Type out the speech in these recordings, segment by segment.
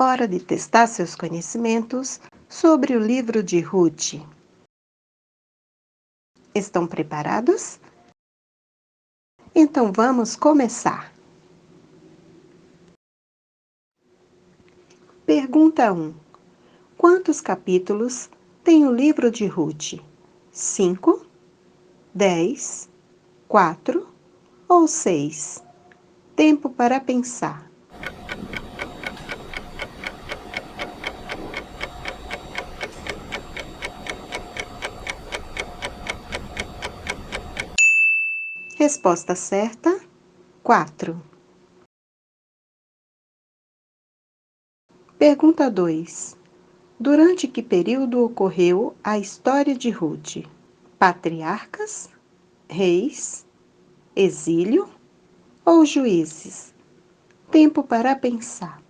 Hora de testar seus conhecimentos sobre o livro de Ruth. Estão preparados? Então vamos começar. Pergunta 1. Quantos capítulos tem o livro de Ruth? 5, 10, 4 ou 6? Tempo para pensar. Resposta certa: 4. Pergunta 2. Durante que período ocorreu a história de Ruth? Patriarcas, reis, exílio ou juízes? Tempo para pensar.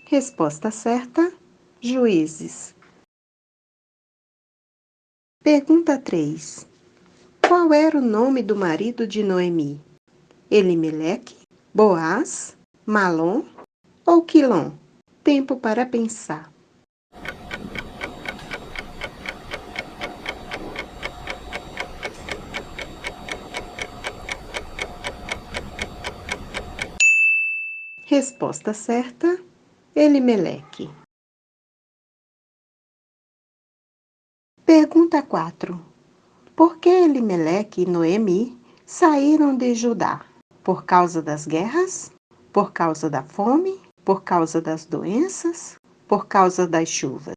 Resposta certa: juízes. Pergunta 3. Qual era o nome do marido de Noemi? Elimeleque, Boaz, Malom ou Quilom? Tempo para pensar. Resposta certa: Elimeleque. Pergunta 4. Por que Elimeleque e Noemi saíram de Judá? Por causa das guerras? Por causa da fome? Por causa das doenças? Por causa das chuvas?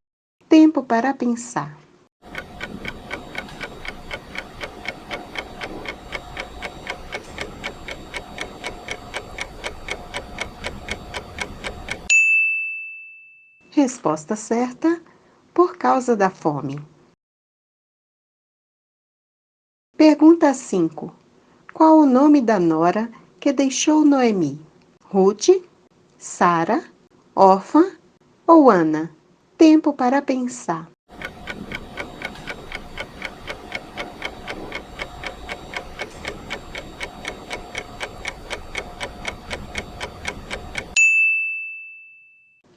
Tempo para pensar. Resposta certa: por causa da fome. Pergunta 5. Qual o nome da nora que deixou Noemi? Ruth, Sara, Orfa ou Ana? Tempo para pensar.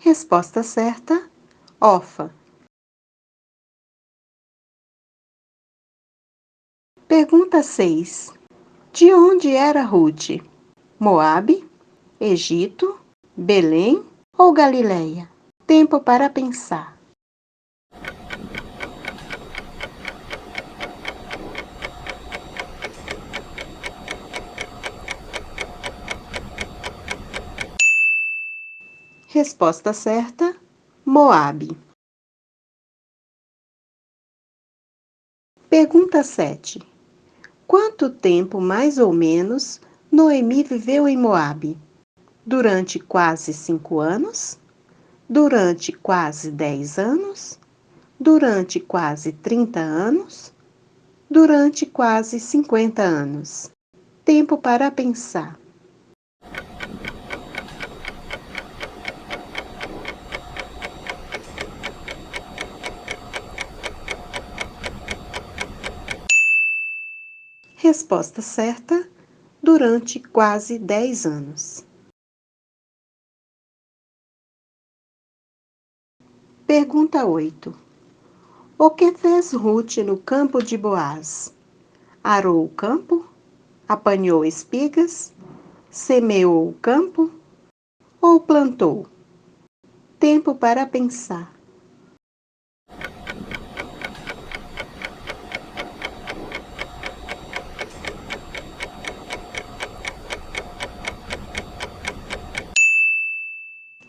Resposta certa: Orfa. Pergunta 6. De onde era Ruth? Moabe, Egito, Belém ou Galileia? Tempo para pensar. Resposta certa: Moabe. Pergunta 7. Quanto tempo, mais ou menos, Noemi viveu em Moabe? Durante quase 5 anos? Durante quase 10 anos? Durante quase 30 anos? Durante quase 50 anos? Tempo para pensar. Resposta certa: durante quase 10 anos. Pergunta 8. O que fez Ruth no campo de Boaz? Arou o campo? Apanhou espigas? Semeou o campo? Ou plantou? Tempo para pensar.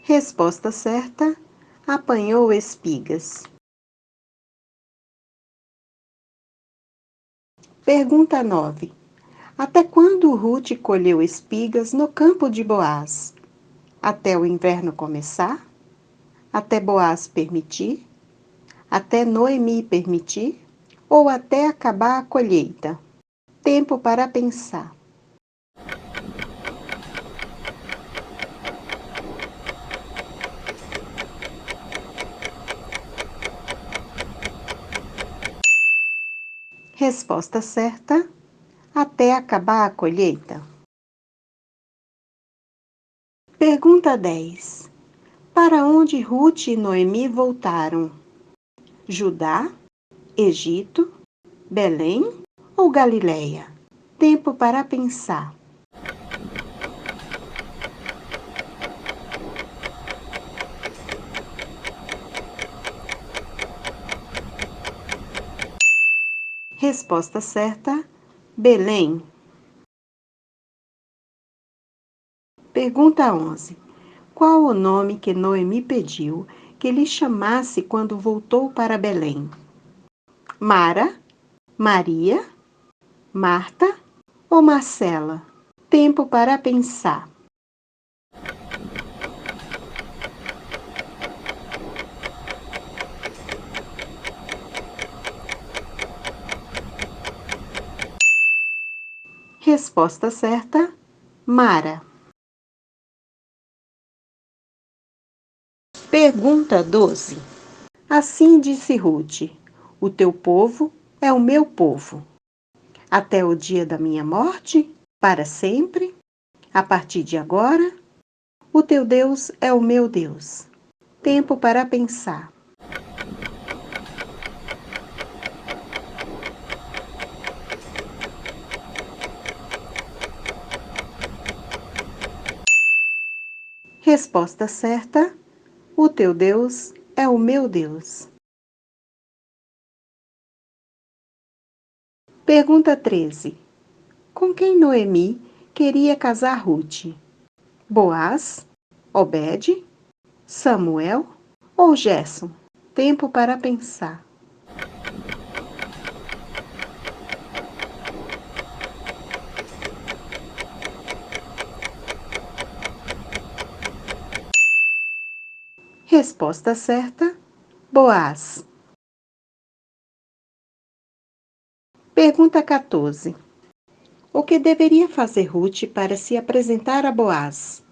Resposta certa: apanhou espigas. Pergunta 9. Até quando Ruth colheu espigas no campo de Boaz? Até o inverno começar? Até Boaz permitir? Até Noemi permitir? Ou até acabar a colheita? Tempo para pensar. Resposta certa: até acabar a colheita. Pergunta 10. Para onde Ruth e Noemi voltaram? Judá, Egito, Belém ou Galileia? Tempo para pensar. Resposta certa: Belém. Pergunta 11. Qual o nome que Noemi pediu que lhe chamasse quando voltou para Belém? Mara, Maria, Marta ou Marcela? Tempo para pensar. Resposta certa: Mara. Pergunta 12. Assim disse Ruth: o teu povo é o meu povo. Até o dia da minha morte, para sempre, a partir de agora, o teu Deus é o meu Deus. Tempo para pensar. Resposta certa: o teu Deus é o meu Deus. Pergunta 13. Com quem Noemi queria casar Ruth? Boaz, Obed, Samuel ou Gerson? Tempo para pensar. Resposta certa: Boaz. Pergunta 14. O que deveria fazer Ruth para se apresentar a Boaz?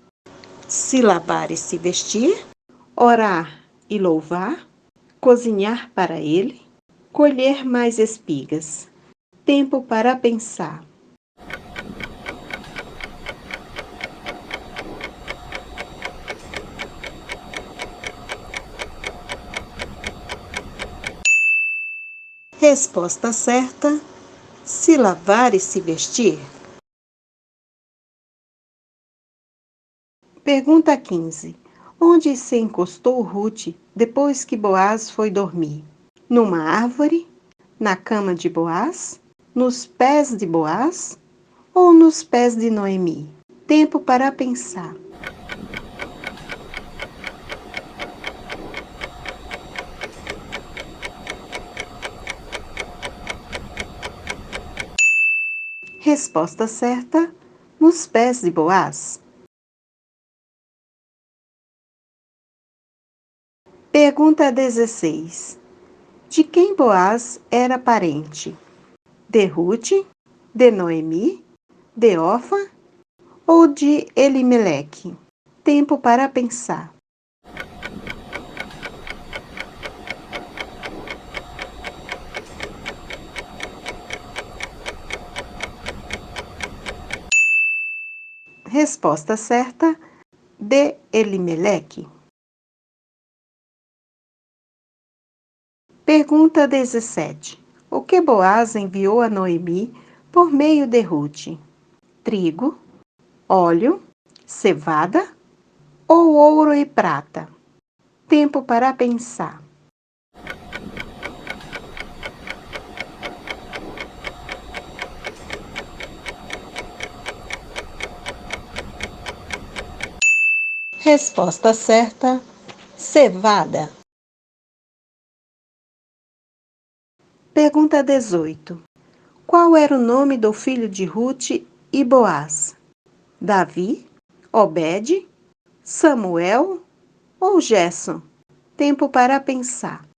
Se lavar e se vestir, orar e louvar, cozinhar para ele, colher mais espigas. Tempo para pensar. Resposta certa: se lavar e se vestir. Pergunta 15. Onde se encostou Ruth depois que Boaz foi dormir? Numa árvore? Na cama de Boaz? Nos pés de Boaz? Ou nos pés de Noemi? Tempo para pensar. Resposta certa: nos pés de Boaz. Pergunta 16. De quem Boaz era parente? De Ruth, de Noemi, de Orfa ou de Elimeleque? Tempo para pensar. Resposta certa: de Elimeleque. Pergunta 17. O que Boaz enviou a Noemi por meio de Ruth? Trigo, óleo, cevada ou ouro e prata? Tempo para pensar. Resposta certa: cevada. Pergunta 18. Qual era o nome do filho de Ruth e Boaz? Davi, Obed, Samuel ou Gerson? Tempo para pensar.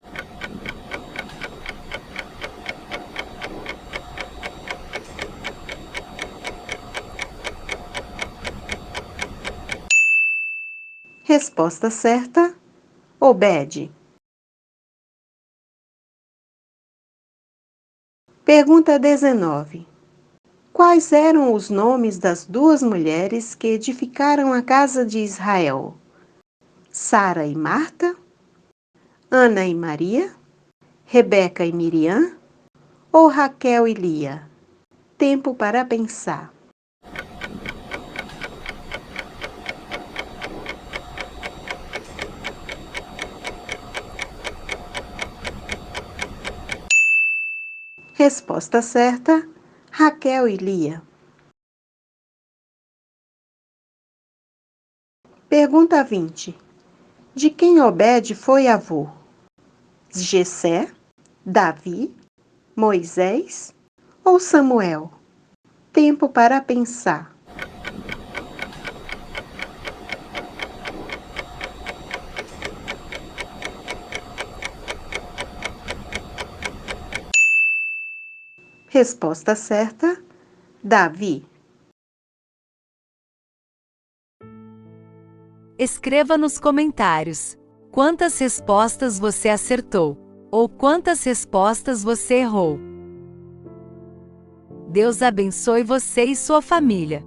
Resposta certa: Obed. Pergunta 19. Quais eram os nomes das duas mulheres que edificaram a casa de Israel? Sara e Marta? Ana e Maria? Rebeca e Miriam? Ou Raquel e Lia? Tempo para pensar. Resposta certa: Raquel e Lia. Pergunta 20. De quem Obed foi avô? Jessé, Davi, Moisés ou Samuel? Tempo para pensar. Resposta certa: Davi. Escreva nos comentários quantas respostas você acertou ou quantas respostas você errou. Deus abençoe você e sua família.